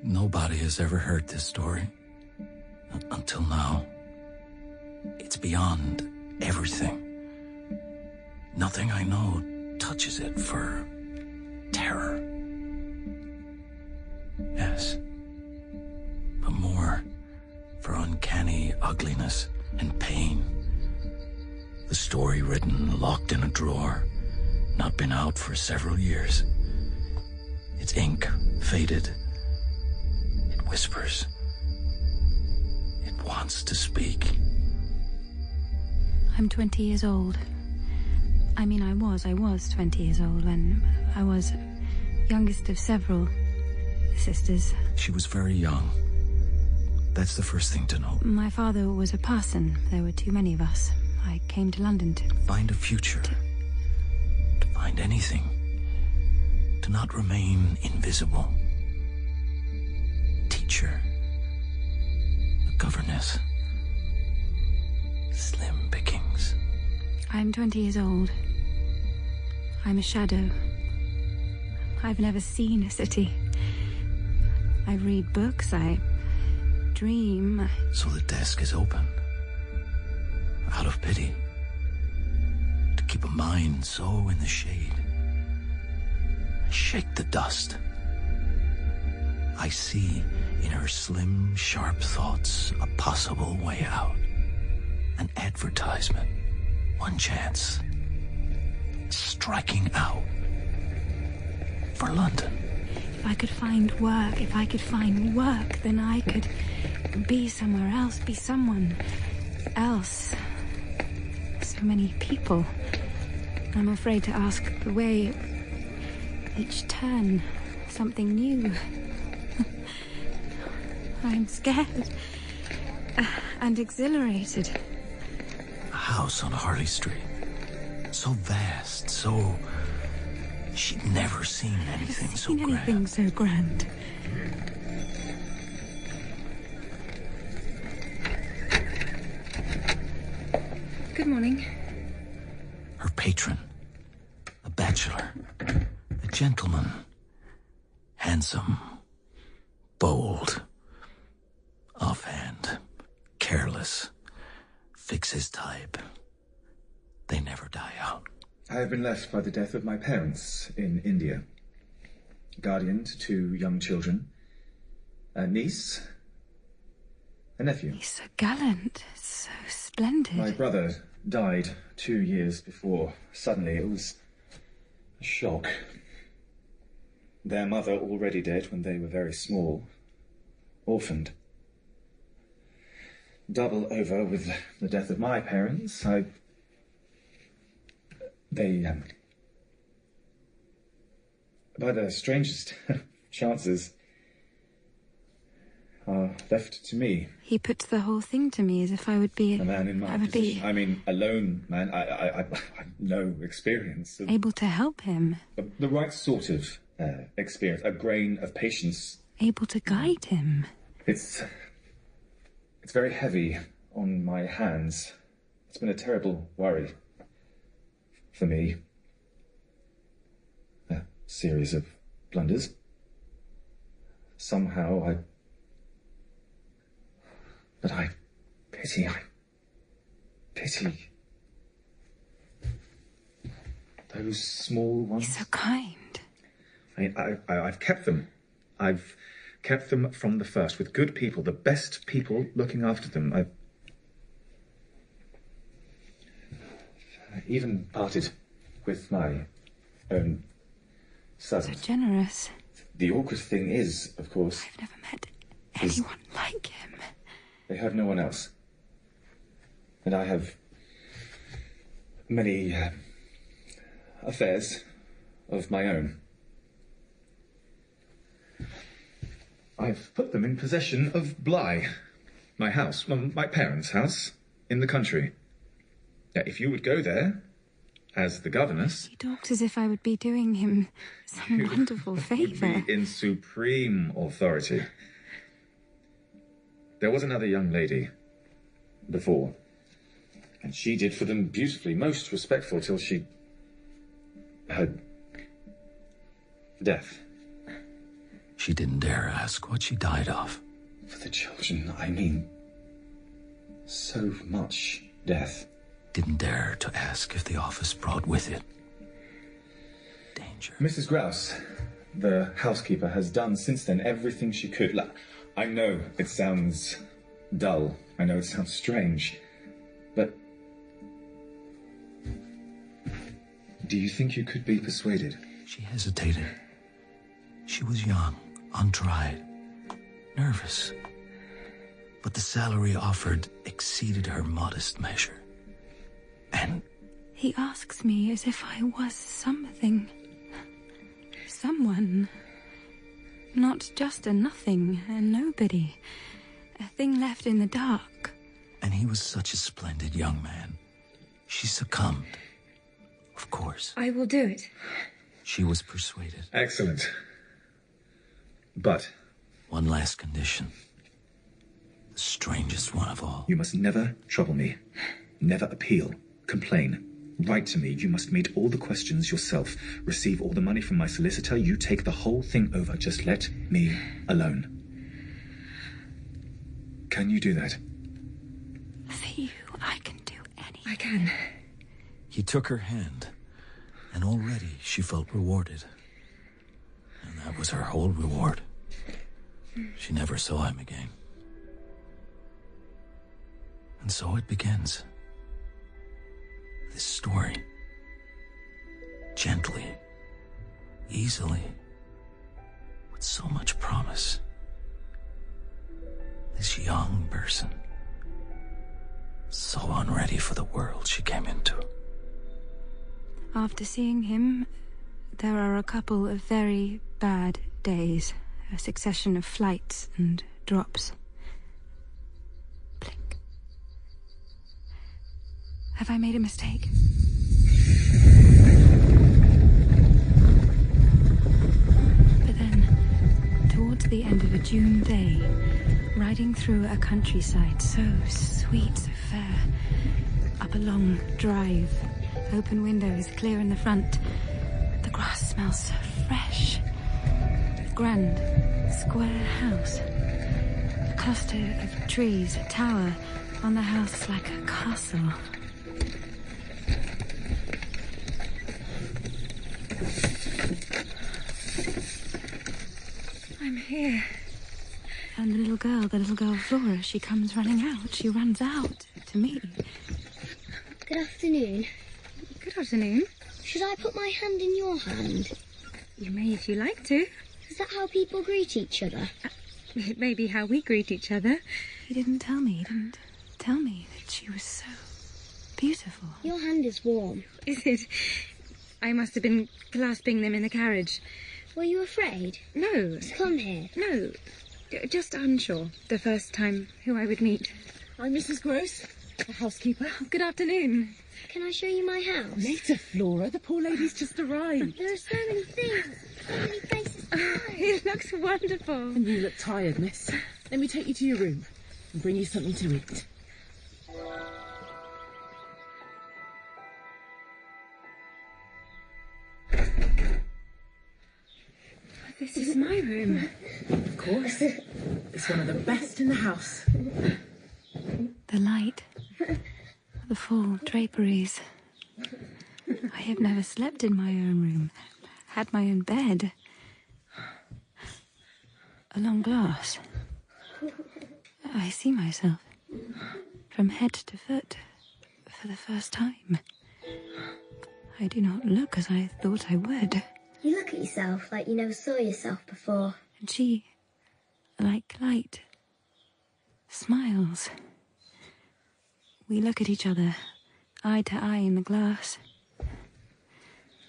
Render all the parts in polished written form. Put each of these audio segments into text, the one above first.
Nobody has ever heard this story. Until now. It's beyond everything. Nothing I know touches it for terror. Yes. But more for uncanny ugliness and pain. The story written, locked in a drawer, not been out for several years. Its ink faded. It whispers. It wants to speak. I'm 20 years old. I mean, I was 20 years old when I was youngest of several sisters. She was very young. That's the first thing to know. My father was a parson. There were too many of us. I came to London to... Find a future. To find anything. To not remain invisible. Teacher. A governess. Slim pickings. I'm 20 years old. I'm a shadow. I've never seen a city. I read books, I dream. So the desk is open. Out of pity. To keep a mind so in the shade. Shake the dust. I see in her slim, sharp thoughts a possible way out. An advertisement. One chance. Striking out. For London. If I could find work, then I could be somewhere else, be someone else. So many people. I'm afraid to ask the way. Each turn, something new. I'm scared and exhilarated. A house on Harley Street. So vast, so... She'd never seen anything so grand. Anything so grand. Good morning. Her patron. A bachelor. A gentleman. Handsome. Bold. Offhand. Careless. Fix his type. They never die out. I have been left by the death of my parents in India. Guardian to 2 young children. A niece. A nephew. He's so gallant. So splendid. My brother died 2 years before. Suddenly, it was a shock. Their mother already dead when they were very small. Orphaned. Double over with the death of my parents, They, by the strangest chances, are left to me. He puts the whole thing to me as if I would be... A man in my position. I mean, a lone man. I have no experience. Able to help him. The right sort of experience. A grain of patience. Able to guide him. It's very heavy on my hands. It's been a terrible worry. For me, a series of blunders. Somehow But I pity those small ones. He's so kind. I've kept them. I've kept them from the first, with good people, the best people looking after them. I even parted with my own sons. So generous. The awkward thing is, of course... I've never met anyone like him. They have no one else. And I have many affairs of my own. I've put them in possession of Bly, my house, my parents' house, in the country. Now, if you would go there, as the governess... He talks as if I would be doing him some wonderful favour. Would be in supreme authority. There was another young lady before, and she did for them beautifully, most respectful, till she... her death. She didn't dare ask what she died of. For the children, I mean, so much death. Didn't dare to ask if the office brought with it danger. Mrs. Grose, the housekeeper, has done since then everything she could. I know it sounds dull. I know it sounds strange. But do you think you could be persuaded? She hesitated. She was young, untried, nervous. But the salary offered exceeded her modest measure. And he asks me as if I was something. Someone. Not just a nothing, a nobody. A thing left in the dark. And he was such a splendid young man. She succumbed. Of course. I will do it. She was persuaded. Excellent. But one last condition. The strangest one of all. You must never trouble me. Never appeal. Complain. Write to me. You must meet all the questions yourself. Receive all the money from my solicitor. You take the whole thing over. Just let me alone. Can you do that? For you, I can do anything. I can. He took her hand, and already she felt rewarded. And that was her whole reward. She never saw him again. And so it begins. This story. Gently, easily, with so much promise. This young person, so unready for the world she came into. After seeing him, there are a couple of very bad days. A succession of flights and drops. Blink. Have I made a mistake? But then, towards the end of a June day, riding through a countryside so sweet, so fair, up a long drive, open windows clear in the front, the grass smells so fresh. Grand, square house. A cluster of trees, a tower on the house like a castle. I'm here. And the little girl Flora, she comes running out. She runs out to me. Good afternoon. Good afternoon. Should I put my hand in your hand? You may if you like to. Is that how people greet each other? It may be how we greet each other. He didn't tell me that she was so beautiful. Your hand is warm. Is it? I must have been clasping them in the carriage. Were you afraid? No. To come here? No. Just unsure. The first time who I would meet. I'm Mrs. Grose, the housekeeper. Good afternoon. Can I show you my house? Later, Flora. The poor lady's just arrived. There are so many things. So many places to go. It looks wonderful. And you look tired, miss. Let me take you to your room and bring you something to eat. This is my room. Of course. It's one of the best in the house. The light. The full draperies. I have never slept in my own room. Had my own bed. A long glass. I see myself. From head to foot. For the first time. I do not look as I thought I would. You look at yourself like you never saw yourself before. And she, like light, smiles. We look at each other, eye to eye in the glass.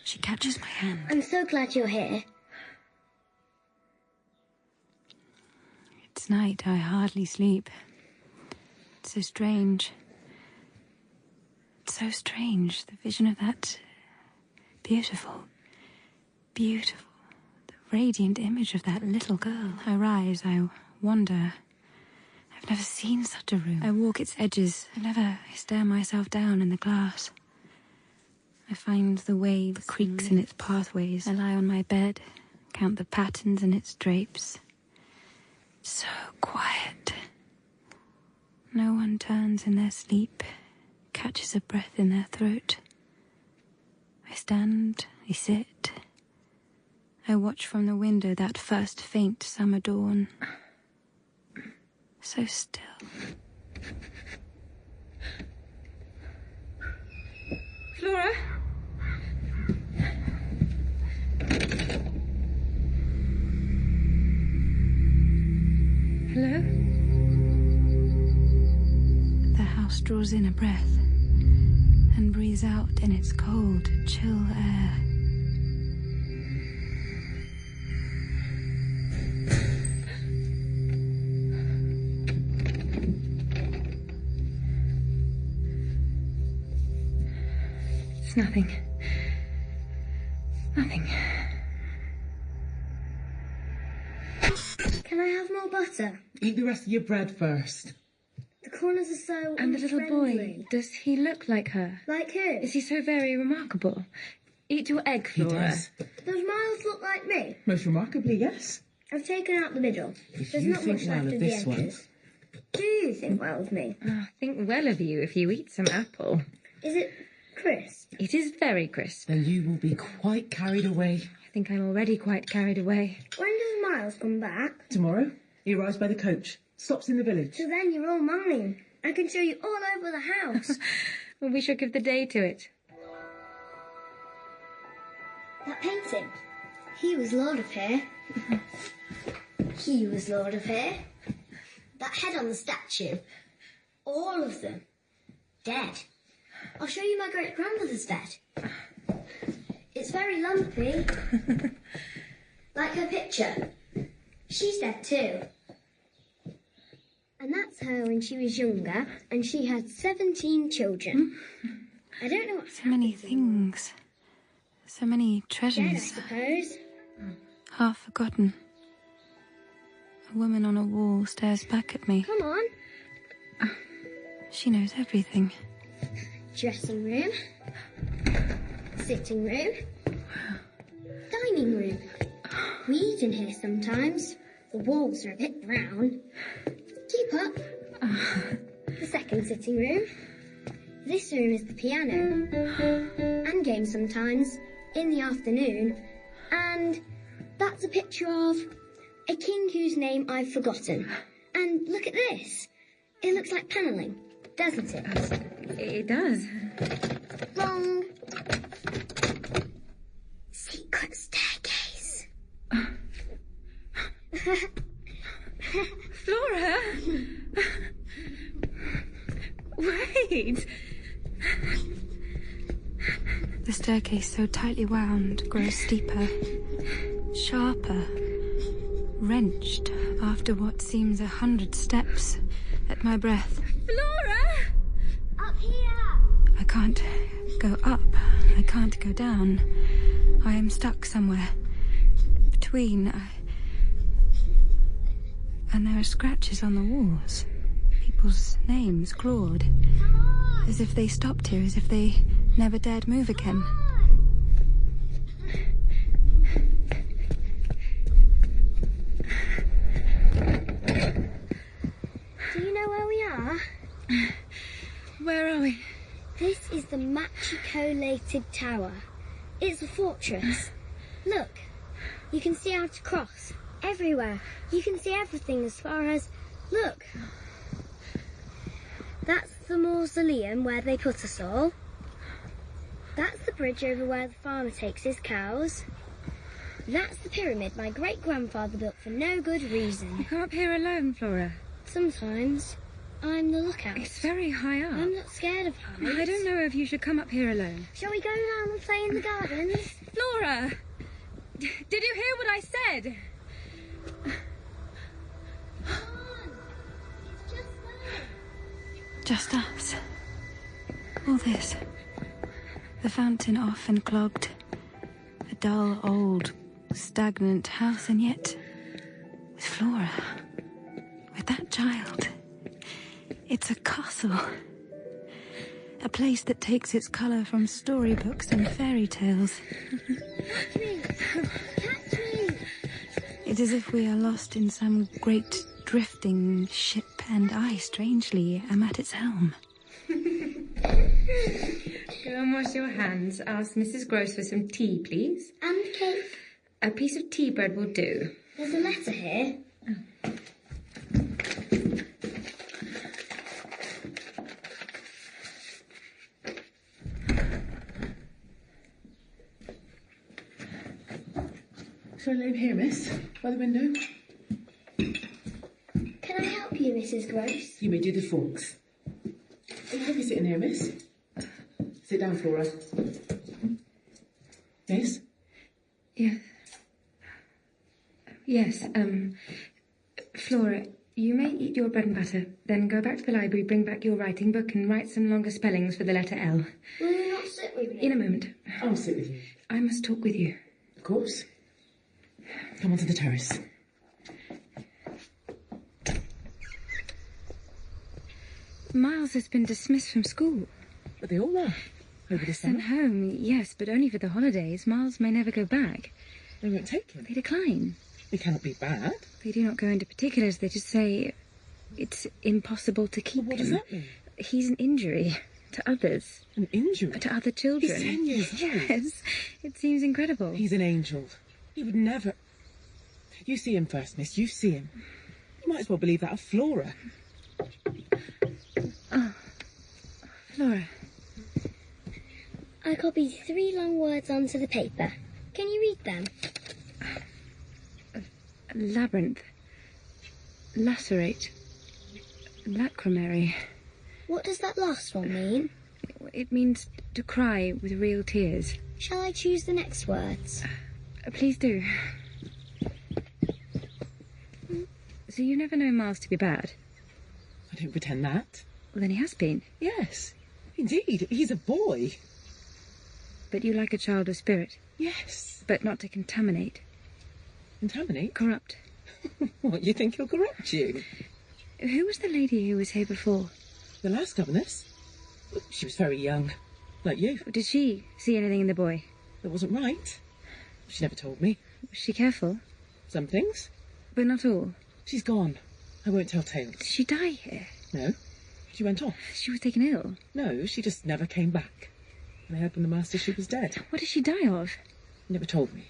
She catches my hand. I'm so glad you're here. It's night, I hardly sleep. It's so strange. It's so strange, the vision of that beautiful, the radiant image of that little girl. I rise, I wander. I've never seen such a room. I walk its edges. I stare myself down in the glass. I find the waves, the creaks in its pathways. I lie on my bed, count the patterns in its drapes. So quiet. No one turns in their sleep, catches a breath in their throat. I stand, I sit. I watch from the window that first faint summer dawn. So still. Flora? Hello? The house draws in a breath and breathes out in its cold, chill air. It's nothing. Nothing. Can I have more butter? Eat the rest of your bread first. The corners are so And the little boy, unfriendly. does he look like her? Like who? Is he so very remarkable? Eat your egg, He Flora. does. Does Miles look like me? Most remarkably, yes. I've taken out the middle. If There's you not think much well left of of the this one. edges. Do you think well of me? Oh, think well of you if you eat some apple. Is it crisp? It is very crisp. Then you will be quite carried away. I think I'm already quite carried away. When does Miles come back? Tomorrow, he arrives by the coach. Stops in the village. So then you're all mine. I can show you all over the house. Well, we shall give the day to it. That painting. He was Lord of here. He was Lord of here. That head on the statue. All of them. Dead. I'll show you my great-grandmother's dead. It's very lumpy. Like her picture. She's dead too. And that's her when she was younger, and she had 17 children. I don't know what So many things. So many dead, I treasures. suppose. Half forgotten. A woman on a wall stares back at me. Come on. She knows everything. Dressing room. Sitting room. Dining room. We eat in here sometimes. The walls are a bit brown. Keep up. The second sitting room. This room is the piano. And games sometimes. In the afternoon. And that's a picture of a king whose name I've forgotten. And look at this. It looks like panelling, doesn't it? It does. Wrong. Secret staircase. Flora! Wait! The staircase, so tightly wound, grows steeper, sharper, wrenched after what seems 100 steps at my breath. Flora! Up here. I can't go up. I can't go down. I am stuck somewhere. Between. And there are scratches on the walls. People's names clawed. As if they stopped here, as if they never dared move again. Do you know where we are? Where are we? This is the machicolated tower. It's a fortress. Look, you can see out across. Everywhere. You can see everything as far as... Look. That's the mausoleum where they put us all. That's the bridge over where the farmer takes his cows. That's the pyramid my great-grandfather built for no good reason. You come up here alone, Flora. Sometimes I'm the lookout. It's very high up. I'm not scared of heights. I don't know if you should come up here alone. Shall we go round and play in the gardens? Flora! Did you hear what I said? Come on. It's just there. Just us. All this. The fountain off and clogged. A dull, old, stagnant house, and yet with Flora. With that child. It's a castle. A place that takes its colour from storybooks and fairy tales. Catch me! Catch me! It's as if we are lost in some great drifting ship, and I, strangely, am at its helm. Go and wash your hands. Ask Mrs. Grose for some tea, please. And cake. A piece of tea bread will do. There's a letter here. Shall I lay him here, miss? By the window? Can I help you, Mrs. Grose? You may do the forks. Can I have you sitting here, miss? Sit down, Flora. Miss? Yes, Flora, you may eat your bread and butter, then go back to the library, bring back your writing book, and write some longer spellings for the letter L. Will you not sit with me? In a moment. I'll sit with you. I must talk with you. Of course. Come on to the terrace. Miles has been dismissed from school. But they all are. Over the summer. Sent home, yes, but only for the holidays. Miles may never go back. They won't take him. They decline. It cannot be bad. They do not go into particulars. They just say it's impossible to keep But what him. does that mean? He's an injury to others, An injury? to other children. He's 10 years old. Yes, it seems incredible. He's an angel. He would never... You see him first, miss. You see him. You might as well believe that of Flora. Laura, I copied 3 long words onto the paper. Can you read them? labyrinth, lacerate, lacrimary. What does that last one mean? It means to cry with real tears. Shall I choose the next words? Please do. So you never know Miles to be bad? I don't pretend that. Well, then he has been. Yes, indeed. He's a boy. But you like a child of spirit. Yes. But not to contaminate. Contaminate? Corrupt. What, you think he'll corrupt you? Who was the lady who was here before? The last governess? She was very young. Like you. Did she see anything in the boy? That wasn't right. She never told me. Was she careful? Some things. But not all. She's gone. I won't tell tales. Did she die here? No. She went off. She was taken ill. No, she just never came back. And I heard from the master she was dead. What did she die of? Never told me.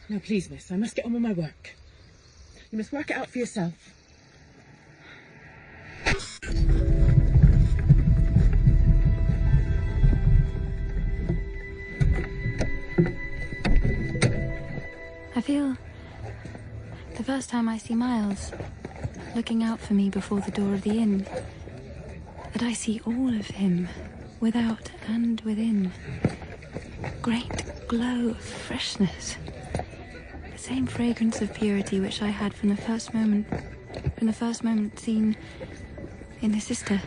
Now, please, miss, I must get on with my work. You must work it out for yourself. I feel the first time I see Miles looking out for me before the door of the inn, that I see all of him, without and within. Great glow of freshness. The same fragrance of purity which I had from the first moment seen in the sister.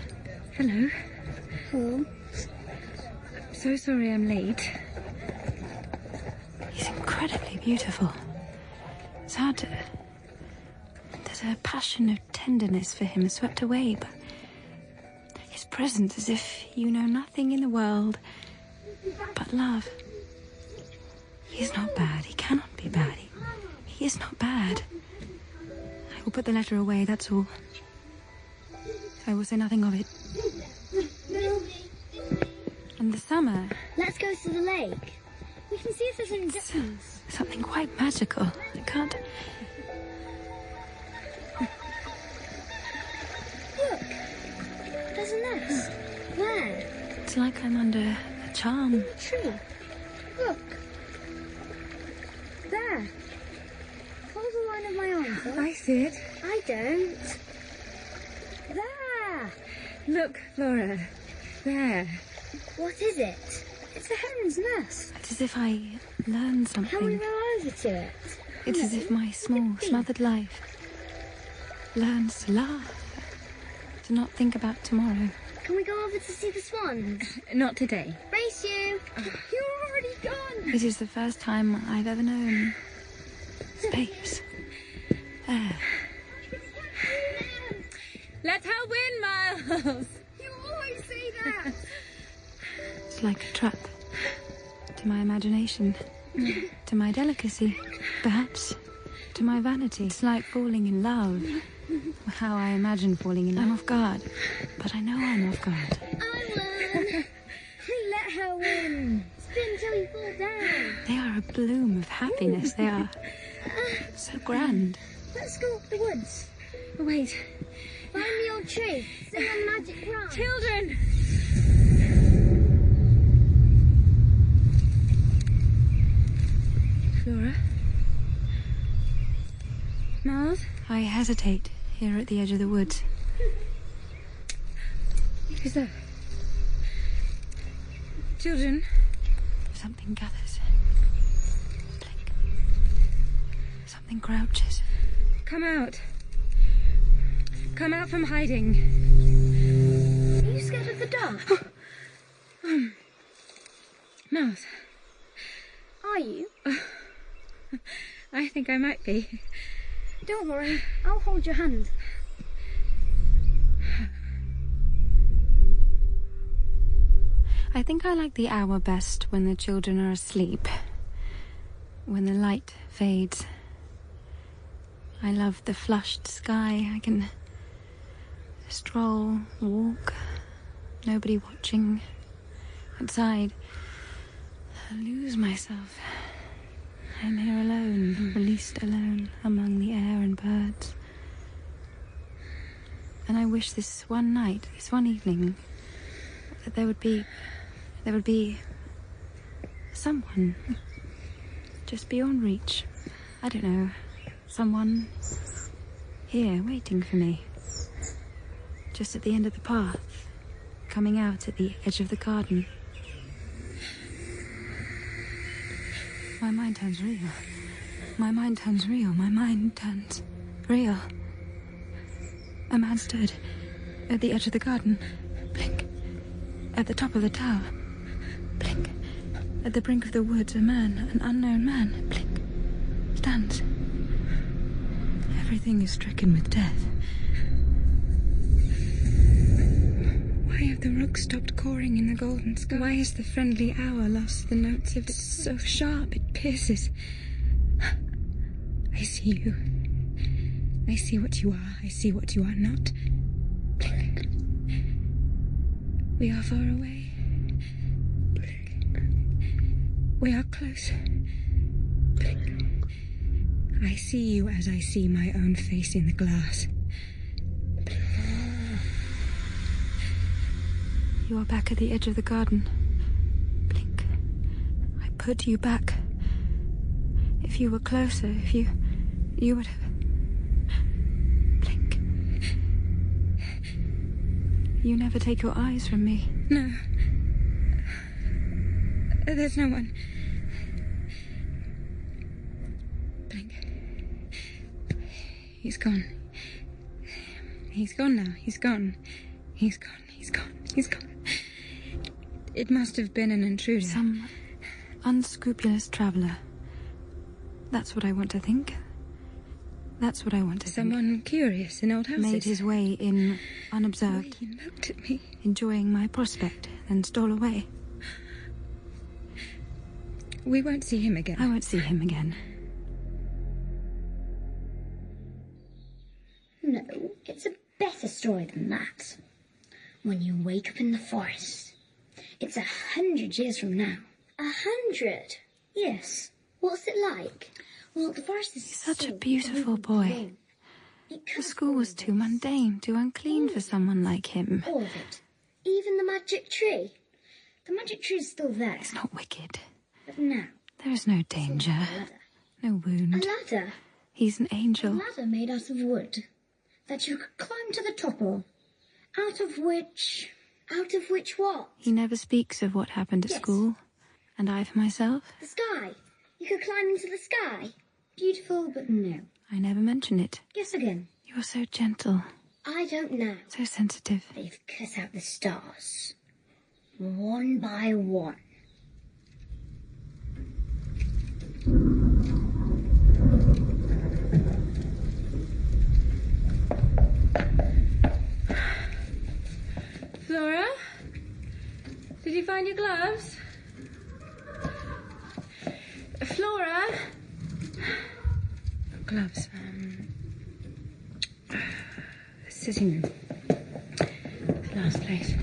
Hello. Hello. So sorry I'm late. He's incredibly beautiful. It's hard to... There's a passion of tenderness for him swept away, but his presence as if you know nothing in the world but love. He is not bad. He cannot be bad. He is not bad. I will put the letter away, that's all. I will say nothing of it. And the summer... Let's go to the lake. We can see if there's any difference. Something quite magical. I can't... Look. There's a nest. Where? It's like I'm under a charm. Tree. Look. There. Follow the line of my arm, Phillips. I see it. I don't. There. Look, Flora. There. What is it? It's a heron's nest. It's as if I learned Can we something. row over to it? It's as if my small, smothered life learns to laugh, to not think about tomorrow. Can we go over to see the swans? Not today. Race you. You're already gone. It is the first time I've ever known space, air. Let her win, Miles. You always say that. It's like a trap to my imagination, to my delicacy, perhaps, to my vanity. It's like falling in love. How I imagine falling in love. I'm off guard. But I know I'm off guard. I won! Let her win! Spin till you fall down! They are a bloom of happiness. They are so grand. Let's go up the woods. Wait. Find the old tree. Sing a magic rhyme. Children! Flora? Miles? I hesitate here at the edge of the woods. Who's there? Children? Something gathers. Blink. Something crouches. Come out. Come out from hiding. Are you scared of the dark? Miles. Are you? I think I might be. Don't worry. I'll hold your hand. I think I like the hour best when the children are asleep. When the light fades. I love the flushed sky. I can stroll, walk, nobody watching. Outside, I lose myself. I'm here alone, released alone among the air and birds. And I wish this one night, this one evening, that there would be someone just beyond reach. I don't know, someone here waiting for me. Just at the end of the path, coming out at the edge of the garden. My mind turns real. My mind turns real. My mind turns real. A man stood at the edge of the garden. Blink. At the top of the tower. Blink. At the brink of the woods, a man, an unknown man, blink, stands. Everything is stricken with death. Why have the rooks stopped cawing in the golden sky? Why has the friendly hour lost the notes of it? So sharp it pierces. I see you. I see what you are. I see what you are not. Blink. We are far away. Blink. We are close. Blink. I see you as I see my own face in the glass. Blink. You are back at the edge of the garden. Blink. I put you back. If you were closer, if you would have... Blink. You never take your eyes from me. No. There's no one. Blink. He's gone. He's gone now. He's gone. He's gone. He's gone. He's gone. It must have been an intruder. Some unscrupulous traveller. That's what I want to think. That's what I want to Someone think. curious in old houses. Made his way in unobserved. He looked at me. Enjoying my prospect, then stole away. We won't see him again. I won't see him again. No, it's a better story than that. When you wake up in the forest. It's 100 years from now. 100? Yes. What's it like? Well, the forest is Such a beautiful boy. The school was too mundane, too unclean for someone like him. All of it. Even the magic tree. The magic tree is still there. It's not wicked. But now... There is no danger. No wound. A ladder. He's an angel. A ladder made out of wood. That you could climb to the top of. Out of which what? He never speaks of what happened at school. And I for myself? The sky. You could climb into the sky. Beautiful, but no. I never mention it. Guess again. You're so gentle. I don't know. So sensitive. They've cut out the stars. One by one. Flora? Did you find your gloves? Flora? gloves. Sitting room. Last place.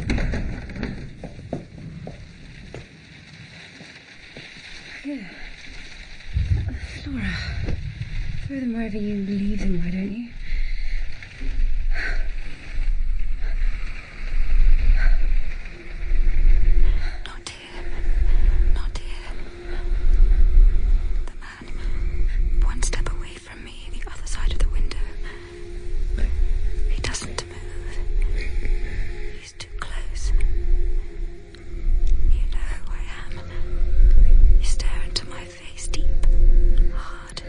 Here. Flora. Throw them wherever you leave them, why don't you? Not here. Not here. The man, one step away from me, the other side of the window. He doesn't move. He's too close. You know who I am. You stare into my face deep, hard.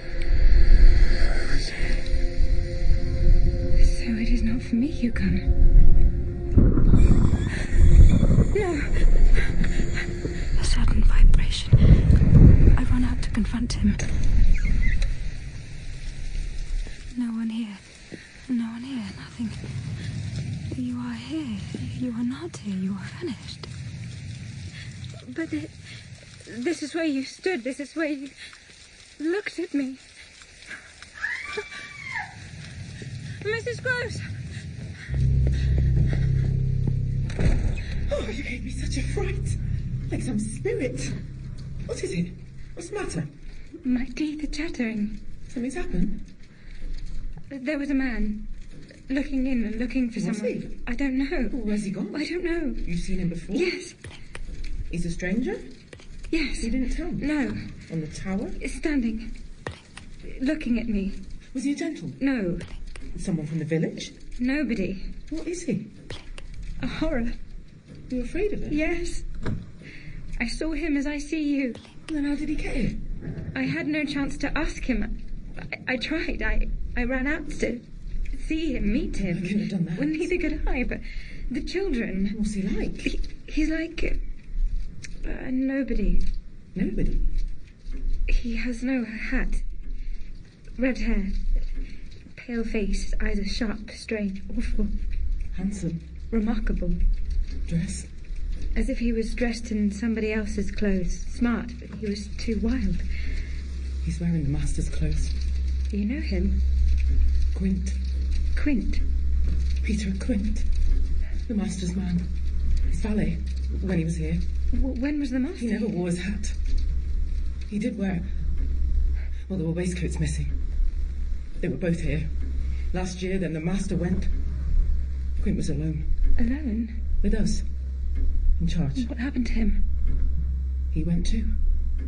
So it is not for me you come. No. A sudden vibration. I run out to confront him. No one here. No one here. Nothing. You are here. You are not here. You are vanished. But this is where you stood. This is where you looked at me. Mrs. Grose! Oh, you gave me such a fright. Like some spirit. What is it? What's the matter? My teeth are chattering. Something's happened? There was a man looking in and looking for Was someone. he? I don't know. Oh, where's he gone? I don't know. You've seen him before? Yes. He's a stranger? Yes. He didn't tell me? No. On the tower? Standing. Looking at me. Was he a gentleman? No. Someone from the village? Nobody. What is he? A horror. You're afraid of him? Yes. I saw him as I see you. Then how did he get here? I had no chance to ask him. I tried. I ran out to see him, meet him. I couldn't have done that. Well, neither could I, but the children... What's he like? He's like... nobody. Nobody? He has no hat. Red hair. Pale face. Eyes are sharp, strange, awful. Handsome? Remarkable. Dress? As if he was dressed in somebody else's clothes. Smart, but he was too wild. He's wearing the master's clothes. You know him? Quint. Quint. Peter Quint. The master's man. His valet, when he was here. When was the master? He never wore his hat. He did wear... Well, there were waistcoats missing. They were both here. Last year, then the master went. Quint was alone. Alone? With us. In charge. What happened to him? He went too.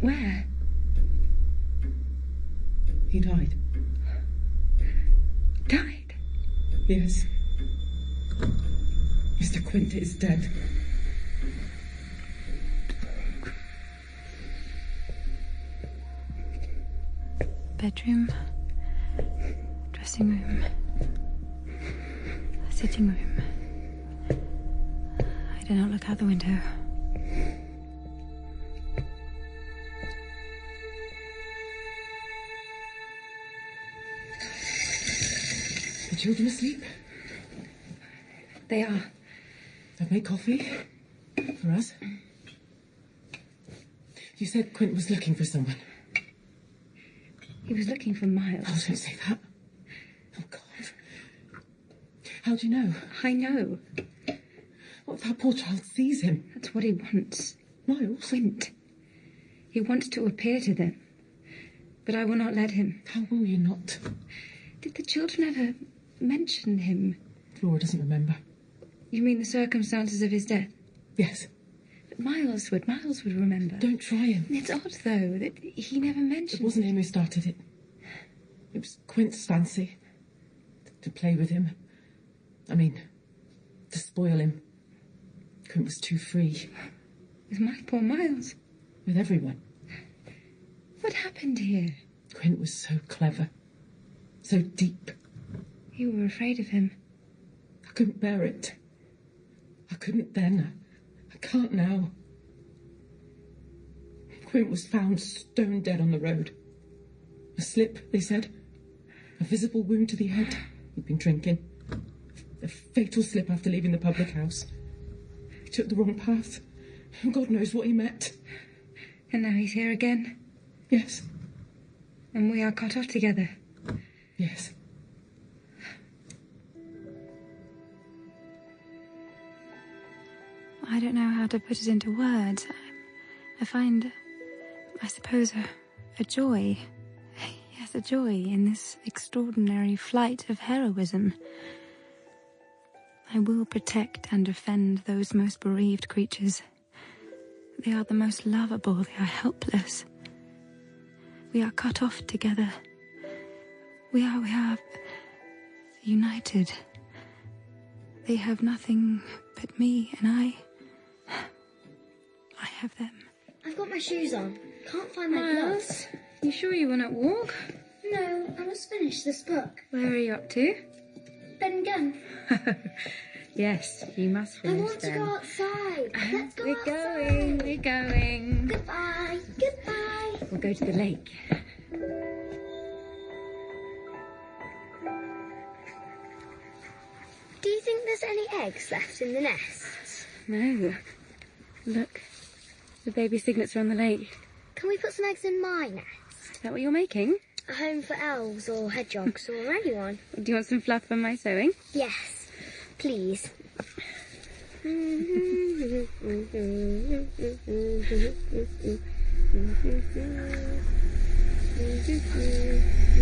Where? He died. Died? Yes. Mr. Quint is dead. Bedroom, dressing room, sitting room. I do not look out the window. The children asleep? They are. I've made coffee for us. You said Quint was looking for someone. He was looking for Miles. Oh, don't say that. Oh, God. How do you know? I know. What if that poor child sees him? That's what he wants. Miles? Quint. He wants to appear to them. But I will not let him. How will you not? Did the children ever mention him? Flora doesn't remember. You mean the circumstances of his death? Yes. But Miles would remember. Don't try him. It's odd, though, that he never mentioned It wasn't him who started it. It was Quint's fancy. To play with him. I mean, to spoil him. Quint was too free. With my poor Miles. With everyone. What happened here? Quint was so clever. So deep. You were afraid of him. I couldn't bear it. I couldn't then. I can't now. Quint was found stone dead on the road. A slip, they said. A visible wound to the head. He'd been drinking. A fatal slip after leaving the public house. He took the wrong path. And God knows what he met. And now he's here again. Yes. And we are cut off together. Yes. I don't know how to put it into words. I find, I suppose, a joy. Yes, a joy in this extraordinary flight of heroism. I will protect and defend those most bereaved creatures. They are the most lovable, they are helpless. We are cut off together. We are united. They have nothing but me, and I have them. I've got my shoes on. Can't find my gloves. You sure you want to walk? No, I must finish this book. Where are you up to? Bed and gun. Yes, you must finish. I want to go outside. Let's go outside. We're going. Goodbye. Goodbye. We'll go to the lake. Do you think there's any eggs left in the nests? No. Look, the baby cygnets are on the lake. Can we put some eggs in my nest? Is that what you're making? A home for elves or hedgehogs or anyone. Do you want some fluff from my sewing? Yes, please.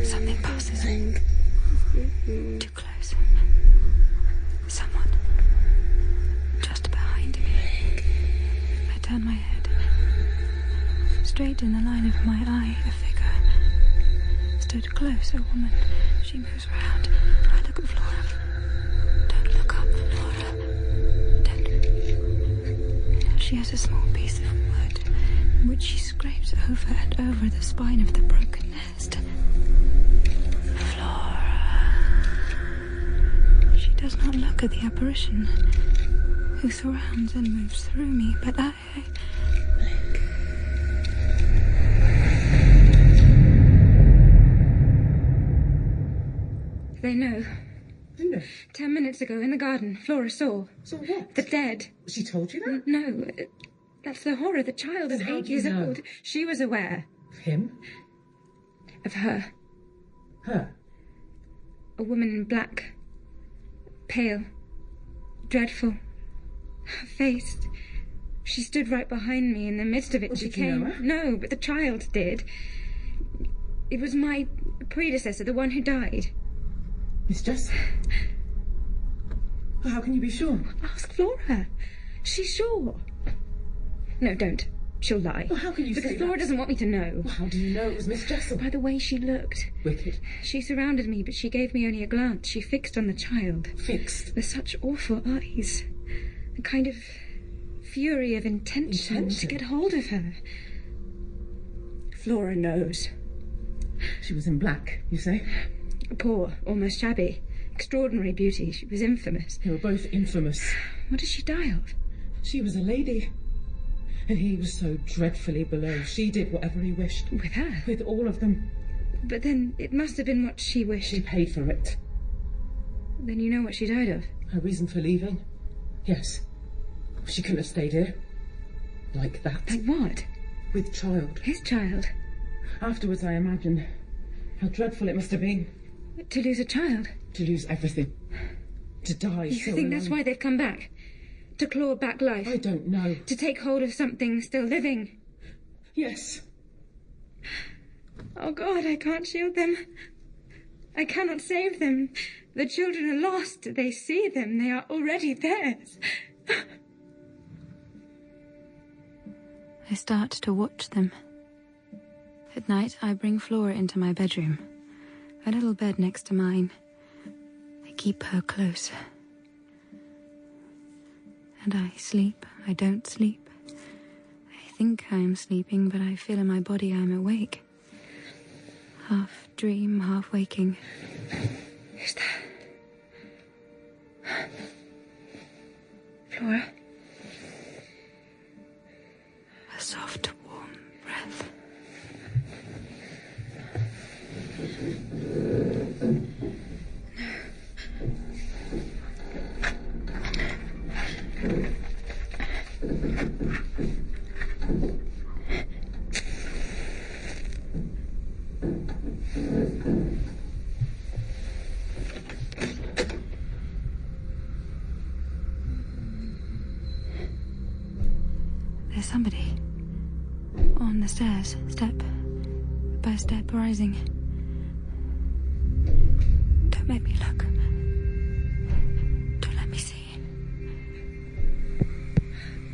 Something passes. Too close. Someone. Just behind me. I turn my head. Straight in the line of my eye, a figure. Stood close, a woman. She moves around. I look at Flora. Don't look up, Flora. Don't. She has a small piece of wood, which she scrapes over and over the spine of the broken nest. Flora. She does not look at the apparition, who surrounds and moves through me, but I... They know. No. 10 minutes ago in the garden, Flora saw. So what? The dead. She told you that? No. That's the horror. The child is 8 years old. She was aware. Him? Of her. Her? A woman in black. Pale. Dreadful. Her face. She stood right behind me in the midst of it. Well, she did you came. know her? No, but the child did. It was my predecessor, the one who died. Miss Jessel? Well, how can you be sure? Ask Flora. She's sure. No, don't. She'll lie. Well, how can you say Because Flora that? doesn't want me to know. Well, how do you know it was Miss Jessel? By the way she looked. Wicked. She surrounded me, but she gave me only a glance. She fixed on the child. Fixed? With such awful eyes. A kind of fury of intention to get hold of her. Flora knows. She was in black, you say? Poor, almost shabby. Extraordinary beauty. She was infamous. They were both infamous. What did she die of? She was a lady. And he was so dreadfully below. She did whatever he wished. With her? With all of them. But then it must have been what she wished. She paid for it. Then you know what she died of? Her reason for leaving? Yes. She couldn't have stayed here. Like that. Like what? With child. His child? Afterwards, I imagine how dreadful it must have been. To lose a child? To lose everything. To die You so think alone. that's why they've come back? To claw back life? I don't know. To take hold of something still living? Yes. Oh God, I can't shield them. I cannot save them. The children are lost. They see them. They are already theirs. I start to watch them. At night, I bring Flora into my bedroom. A little bed next to mine. I keep her close. And I sleep. I don't sleep. I think I am sleeping, but I feel in my body I am awake. Half dream, half waking. Who's that? Flora? A soft, warm breath. somebody. On the stairs, step by step, rising. Don't make me look. Don't let me see.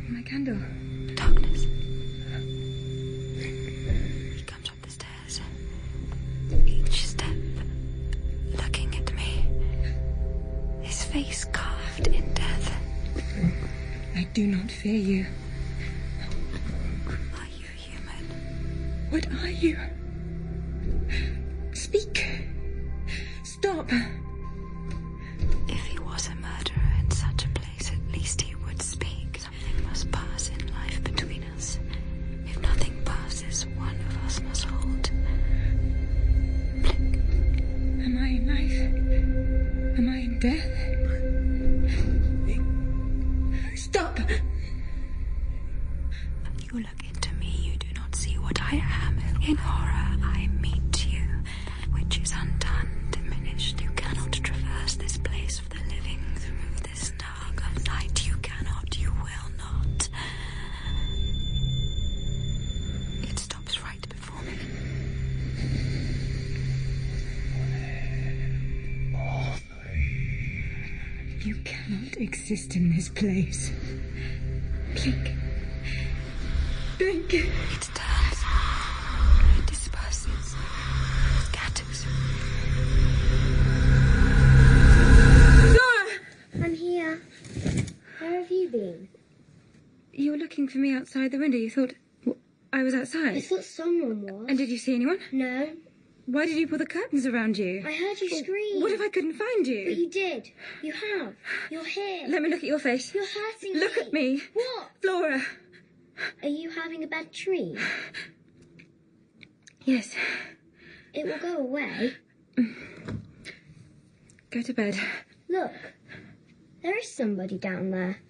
My candle. Darkness. He comes up the stairs. Each step, looking at me. His face carved in death. I do not fear you. Are you human? What are you? Speak. Stop. If he was a murderer in such a place, at least he would speak. Something must pass in life between us. If nothing passes, one of us must hold. Blink. Am I in life? Am I in death? Stop! You look into me, you do not see what I am. In horror, I meet you. That which is undone, diminished. You cannot traverse this place of the living through this dark of night. You cannot, you will not. It stops right before me. You cannot exist in this place. Blink. Blink. It turns. It disperses. Scatters. Flora! I'm here. Where have you been? You were looking for me outside the window. You thought I was I outside. thought someone was. And did you see anyone? No. Why did you pull the curtains around you? I heard you scream. What if I couldn't find But you? you did. You have. You're here. Let me look at your face. You're hurting Look at me. What? Flora. Are you having a bad dream? Yes. It will go away. Go to bed. Look. There is somebody down there.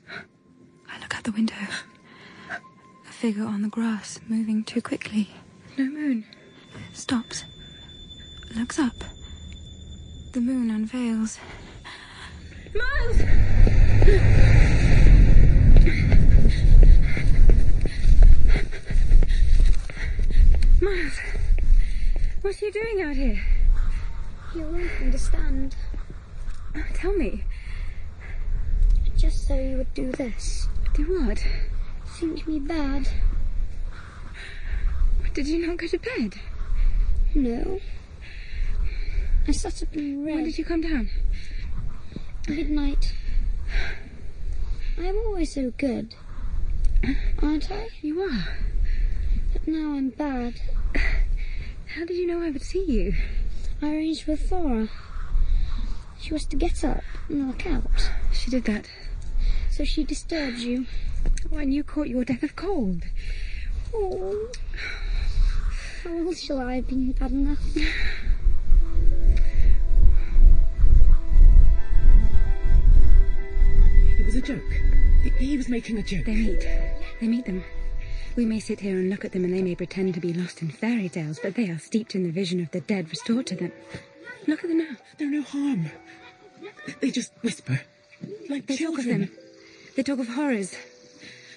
I look out the window. A figure on the grass, moving too quickly. No moon. Stops. Looks up. The moon unveils. Miles! Miles! What are you doing out here? You won't understand. Oh, tell me. Just so you would do this. Do what? Think me bad. Did you not go to bed? No. I sat up and read. When did you come down? Midnight. I'm always so good. Aren't I? You are. But now I'm bad. How did you know I would see you? I arranged with Flora. She was to get up and look out. She did that. So she disturbed you. When you caught your death of cold. Oh. How else shall I have been bad enough? It was a joke. He was making a joke. They meet them. We may sit here and look at them and they may pretend to be lost in fairy tales, but they are steeped in the vision of the dead restored to them. Look at them now. They're no harm. They just whisper. Like They children. talk of them. They talk of horrors.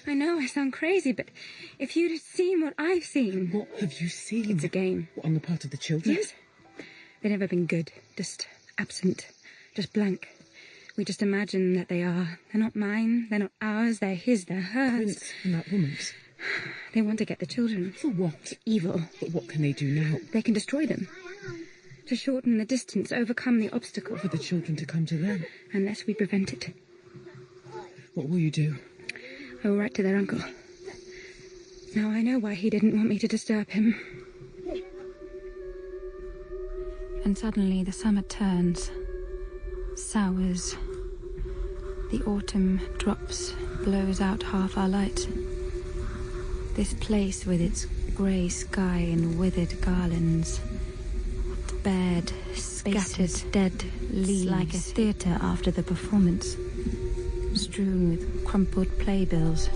I know I sound crazy, but if you'd have seen what I've seen... What have you seen? It's a game. What, on the part of the children? Yes. They've never been good. Just absent. Just blank. We just imagine that they are. They're not mine. They're not ours. They're his. They're hers. Quint and that woman's. They want to get the children. For what? Evil. But what can they do now? They can destroy them. To shorten the distance, overcome the obstacle. For the children to come to them. Unless we prevent it. What will you do? I will write to their uncle. Now I know why he didn't want me to disturb him. And suddenly the summer turns, sours. The autumn drops, blows out half our light. This place with its grey sky and withered garlands, bared, scattered, dead leaves, like a theatre after the performance, strewn with crumpled playbills.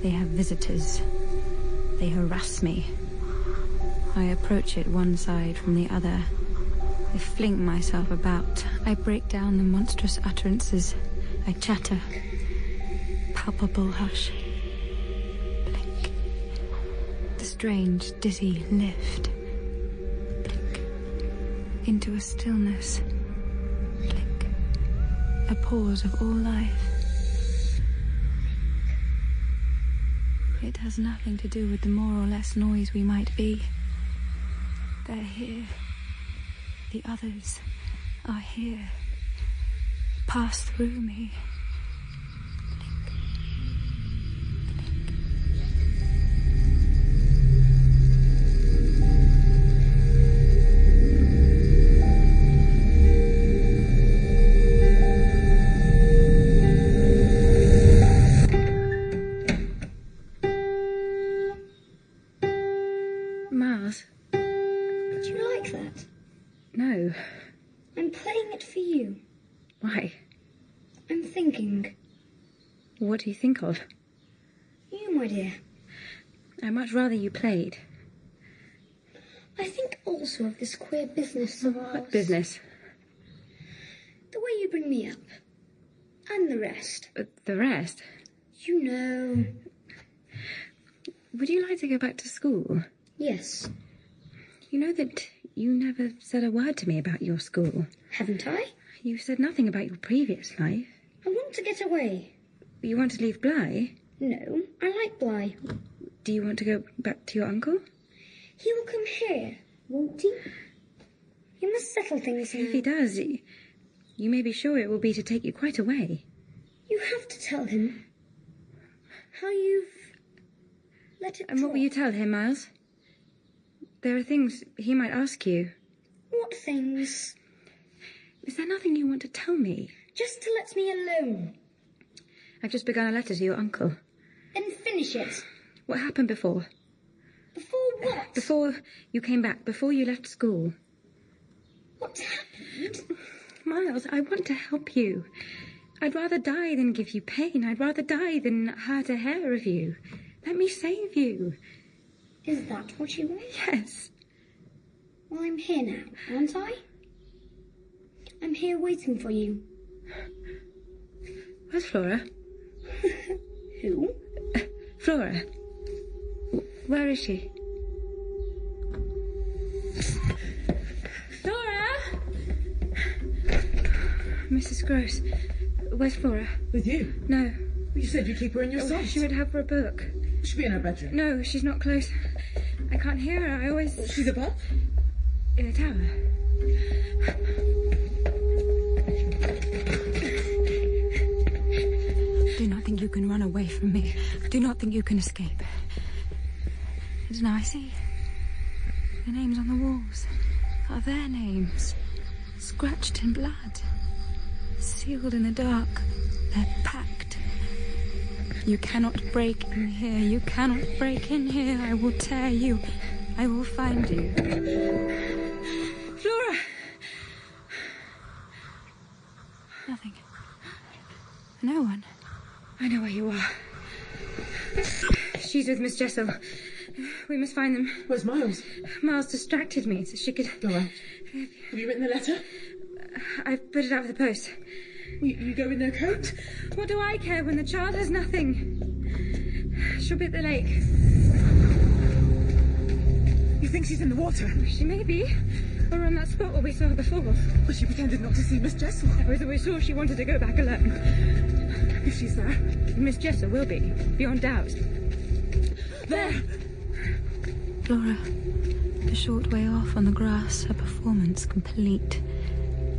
They have visitors. They harass me. I approach it one side from the other. I fling myself about. I break down the monstrous utterances. I chatter. Palpable hush. strange, dizzy lift. Blink. Into a stillness. Blink. A pause of all life. It has nothing to do with the more or less noise we might be. They're here. The others are here. Pass through me. Miles. Do you like that? No. I'm playing it for you. Why? I'm thinking. What do you think of? You, my dear. I'd much rather you played. I think also of this queer business of ours. What business? The way you bring me up. And the rest. The rest? You know. Would you like to go back to school? Yes. You know that you never said a word to me about your school. Haven't I? You said nothing about your previous life. I want to get away. You want to leave Bly? No, I like Bly. Do you want to go back to your uncle? He will come here, won't he? You must settle things now. If he does, you may be sure it will be to take you quite away. You have to tell him how you've let it And what will you tell him, Miles? There are things he might ask you. What things? Is there nothing you want to tell me? Just to let me alone. I've just begun a letter to your uncle. Then finish it. What happened before? Before what? Before you came back, before you left school. What happened? Miles, I want to help you. I'd rather die than give you pain. I'd rather die than hurt a hair of you. Let me save you. Is that what you want? Yes. Well, I'm here now, aren't I? I'm here waiting for you. Where's Flora? Who? Flora. Where is she? Flora! Mrs. Grose. Where's Flora? With you? No. You said you'd keep her in your sight. She would have for a book. She'll be in her bedroom. No, she's not close. I can't hear her. I always... She's above? In the tower. Do not think you can run away from me. Do not think you can escape. And now I see. The names on the walls are their names. Scratched in blood. Sealed in the dark. They're packed. You cannot break in here. You cannot break in here. I will tear you. I will find you. Flora! Nothing. No one. I know where you are. She's with Miss Jessel. We must find them. Where's Miles? Miles distracted me so she could... Go out. Have you written the letter? I've put it out for the post. You go in no coat? What do I care when the child has nothing? She'll be at the lake. You think she's in the water? She may be. Or on that spot where we saw her before. But she pretended not to see Miss Jessel. I was always sure she wanted to go back alone. If she's there. Miss Jessel will be, beyond doubt. There! Flora, a short way off on the grass, her performance complete.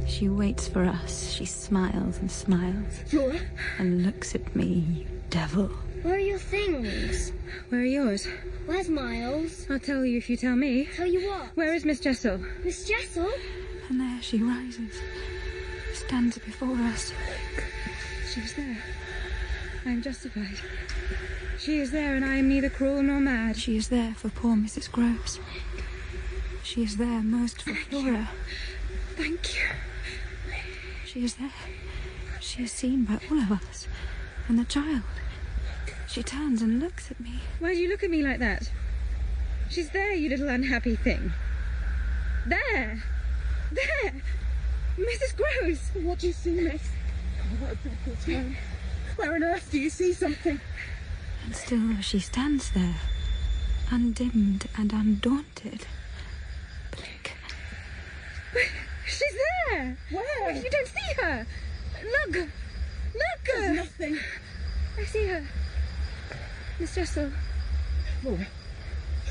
She waits for us. She smiles and smiles. Flora? And looks at me, you devil. Where are your things? Where are yours? Where's Miles? I'll tell you if you tell me. Tell you what? Where is Miss Jessel? Miss Jessel? And there she rises. Stands before us. She was there. I am justified. She is there, and I am neither cruel nor mad. She is there for poor Mrs. Grose. She is there most for Flora. Thank you. She is there. She is seen by all of us. And the child. She turns and looks at me. Why do you look at me like that? She's there, you little unhappy thing. There! There! Mrs. Grose! What do you see, Miss? Oh, what a dreadful turn. Where on earth do you see something? And still she stands there. undimmed and undaunted. Blink. She's there! Where? You don't see her! Look! Look! There's nothing. I see her. Miss Jessel. Flora,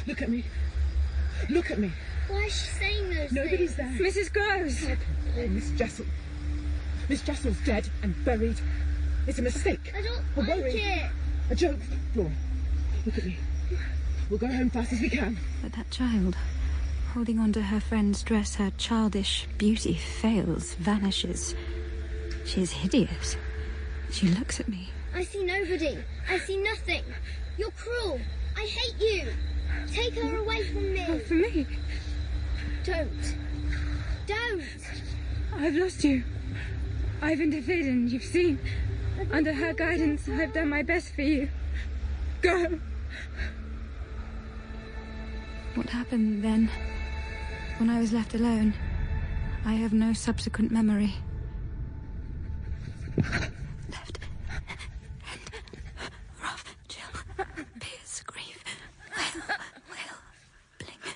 look at me. Look at me. Why is she saying those Nobody's things? there. Mrs. Grose! Oh, Miss Jessel. Miss Jessel's dead and buried. It's a mistake. I don't A like worry. it. A joke. Flora, look at me. We'll go home fast as we can. But that child, holding on to her friend's dress, her childish beauty fails, vanishes. She is hideous. She looks at me. I see nobody. I see nothing. You're cruel. I hate you. Take her away from me. Oh, for me? Don't. Don't. I've lost you. I've interfered and you've seen. Under her guidance, I've done my best for you. Go. What happened then? When I was left alone, I have no subsequent memory. Left. Hand. Rough. Chill. Pierce. Grief. Will. Blink.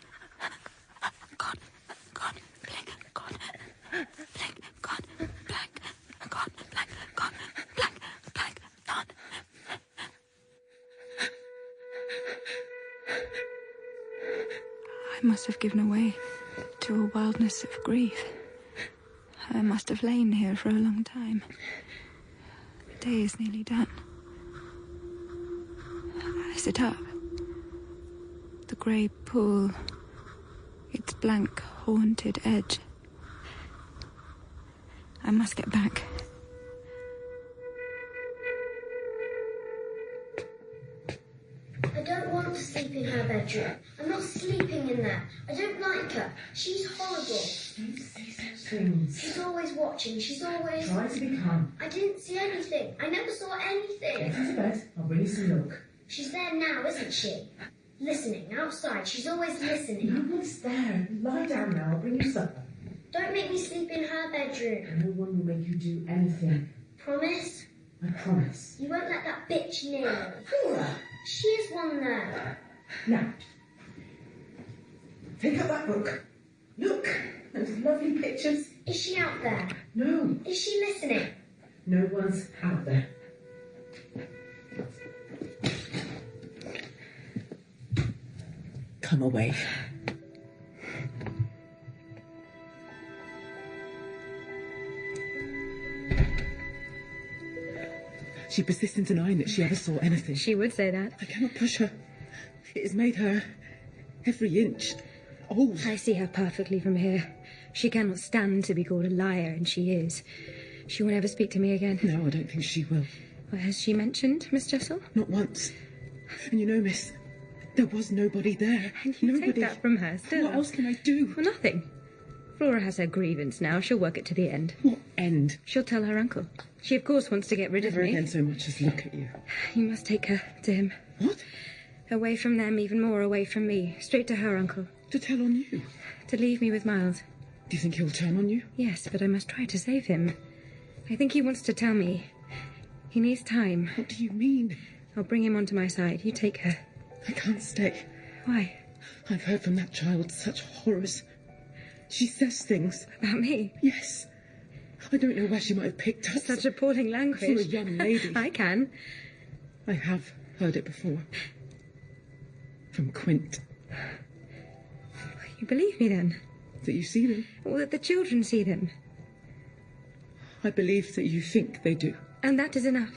Gone. Gone. Blink. Gone. Blink. Gone. Blank. Gone. Blank. Gone. Blank. Blank. Gone. I must have given away to a wildness of grief. I must have lain here for a long time. The day is nearly done. I sit up. The grey pool, its blank, haunted edge. I must get back. I don't want to sleep in her bedroom. I'm not sleeping in there. I don't like her. She's horrible. Don't say such things. She's always watching. She's always... Try to be calm. I didn't see anything. I never saw anything. Get into bed. I'll bring you some milk. She's there now, isn't she? Listening, outside. She's always listening. No one's there. Lie down now. I'll bring you supper. Don't make me sleep in her bedroom. No one will make you do anything. Promise? I promise. You won't let that bitch near me. Flora! She is one there. Now, take up that book. Look, those lovely pictures. Is she out there? No, Is she listening? no one's out there. Come away. She persists in denying that she ever saw anything. She would say that. I cannot push her. It has made her every inch old. I see her perfectly from here. She cannot stand to be called a liar, and she is. She will never speak to me again. No, I don't think she will. Well, has she mentioned Miss Jessel? Not once. And you know, miss, there was nobody there. And you nobody. take that from her still. What else can I do? Well, nothing. Flora has her grievance now. She'll work it to the end. What end? She'll tell her uncle. She, of course, wants to get rid of Never me. again so much as look at you. You must take her to him. What? Away from them, even more away from me. Straight to her uncle. To tell on you? To leave me with Miles. Do you think he'll turn on you? Yes, but I must try to save him. I think he wants to tell me. He needs time. What do you mean? I'll bring him onto my side. You take her. I can't stay. Why? I've heard from that child such horrors. She says things. About me? Yes. I don't know where she might have picked up. Such appalling language. For a young lady. I can. I have heard it before. From Quint. You believe me, then? That you see them. Or that the children see them? I believe that you think they do. And that is enough.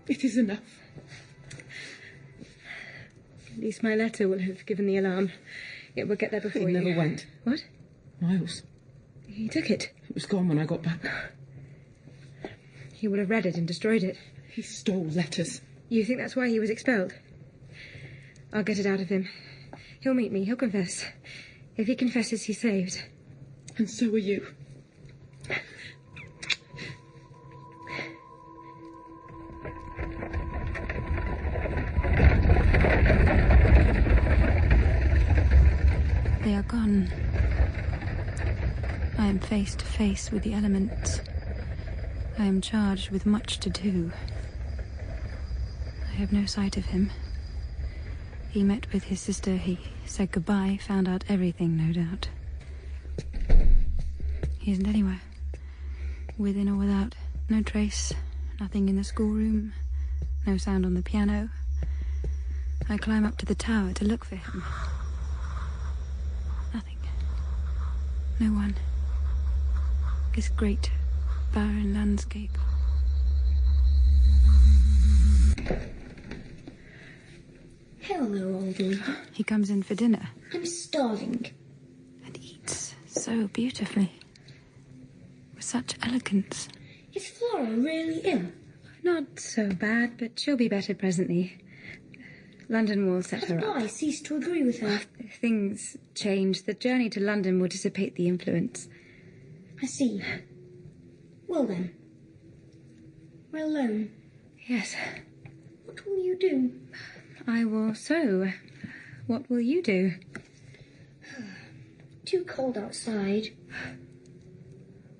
It is enough. At least my letter will have given the alarm. It will get there before It you. never went. What? Miles. He took it. It was gone when I got back. He will have read it and destroyed it. He stole letters. You think that's why he was expelled? I'll get it out of him. He'll meet me. He'll confess. If he confesses, he's saved. And so are you. They are gone. I am face to face with the elements. I am charged with much to do. I have no sight of him. He met with his sister, he said goodbye, found out everything, no doubt. He isn't anywhere. Within or without. No trace. Nothing in the schoolroom. No sound on the piano. I climb up to the tower to look for him. Nothing. No one. This great, barren landscape. Hello, old lady. He comes in for dinner. I'm starving. And eats so beautifully. With such elegance. Is Flora really ill? Not so bad, but she'll be better presently. London will set her up. I cease to agree with her. If things change, the journey to London will dissipate the influence. I see. Well then. We're alone. Yes. What will you do? I will sew. What will you do? Too cold outside.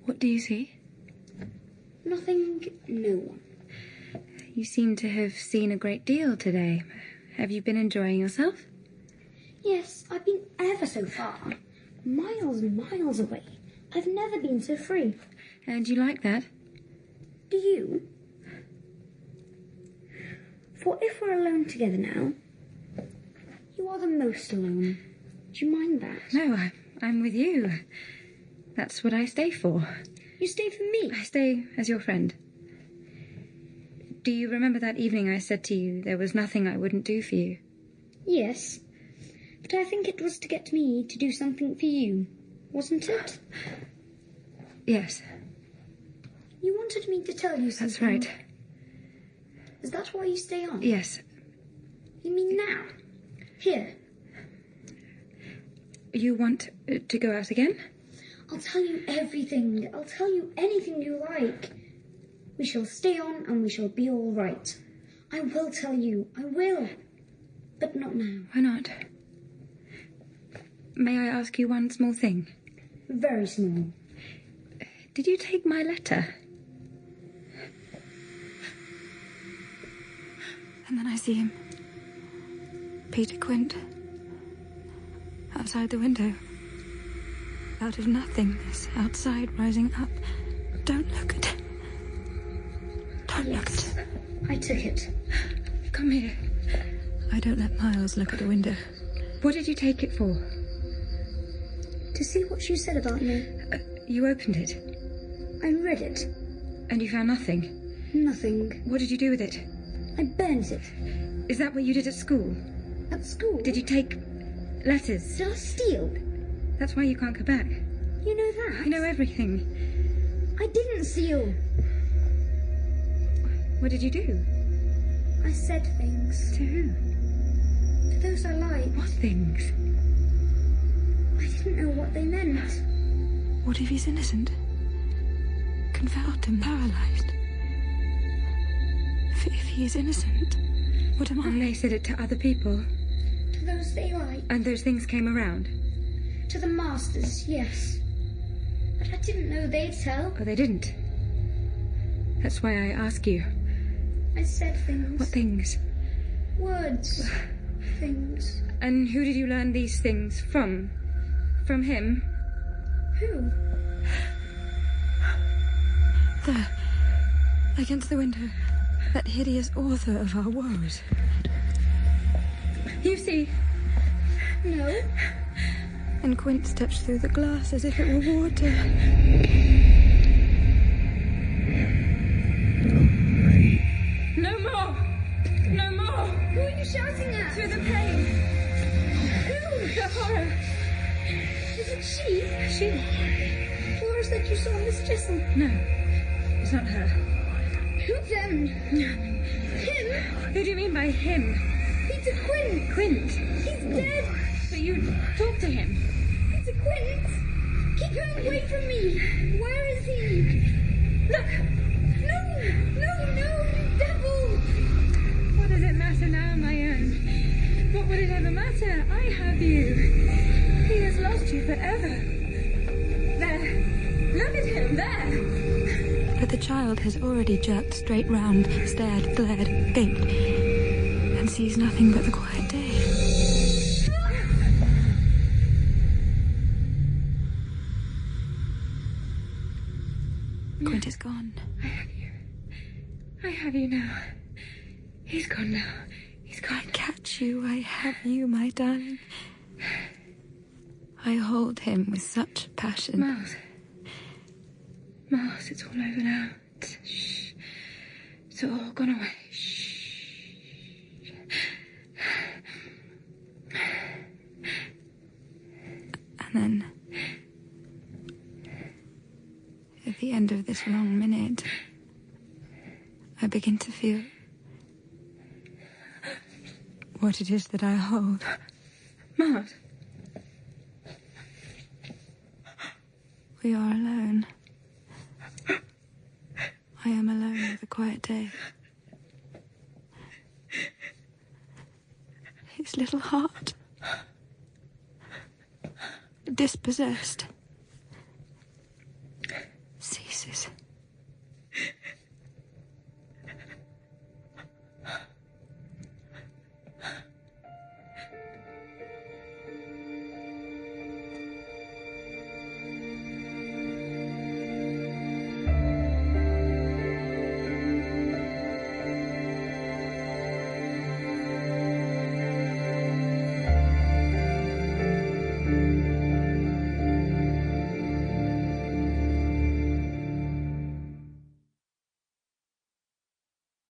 What do you see? Nothing, no one. You seem to have seen a great deal today. Have you been enjoying yourself? Yes, I've been ever so far. Miles and miles away. I've never been so free. And you like that? Do you? For if we're alone together now, you are the most alone. Do you mind that? No, I'm with you. That's what I stay for. You stay for me? I stay as your friend. Do you remember that evening I said to you there was nothing I wouldn't do for you? Yes. But I think it was to get me to do something for you, wasn't it? Yes. You wanted me to tell you something. That's right. Is that why you stay on? Yes. You mean now? Here? You want to go out again? I'll tell you everything. I'll tell you anything you like. We shall stay on and we shall be all right. I will tell you. I will. But not now. Why not? May I ask you one small thing? Very small. Did you take my letter? And then I see him. Peter Quint. Outside the window. Out of nothingness. Outside, rising up. Don't look at it. Don't look at it. I took it. Come here. I don't let Miles look at the window. What did you take it for? To see what you said about me. You opened it. I read it. And you found nothing? Nothing. What did you do with it? I burnt it. Is that what you did at school? At school? Did you take letters? Did I steal? That's why you can't go back. You know that? I know everything. I didn't steal. What did you do? I said things. To who? To those I liked. What things? I didn't know what they meant. What if he's innocent? Confound him, paralyzed. If he is innocent, what am I? And they said it to other people? To those they liked. And those things came around? To the masters, yes. But I didn't know they'd tell. Oh, they didn't? That's why I ask you. I said things. What things? Words. Things. And who did you learn these things from? From him? Who? There. Against the window. That hideous author of our woes. You see? No. And Quint steps through the glass as if it were water. No more! No more! Who are you shouting at? Through the pain! Who? The horror! Is it she? She? Flora said you saw Miss Jessel. No, it's not her. Who then? Him? Who do you mean by him? Peter Quint. Quint. He's dead. But you talked to him. Peter Quint. Keep him away from me. Where is he? Look! No, you devil! What does it matter now, my own? What would it ever matter? I have you. He has lost you forever. There. Look at him, there. But the child has already jerked straight round, stared, glared, gaped, and sees nothing but the quiet day. Quint is gone. I have you. I have you now. He's gone now. He's gone. I catch you. I have you, my darling. I hold him with such passion. Miles. Miles, it's all over now. Shh. It's all gone away. Shh. And then, at the end of this long minute, I begin to feel what it is that I hold. Miles. We are alone. I am alone with a quiet day. His little heart, dispossessed.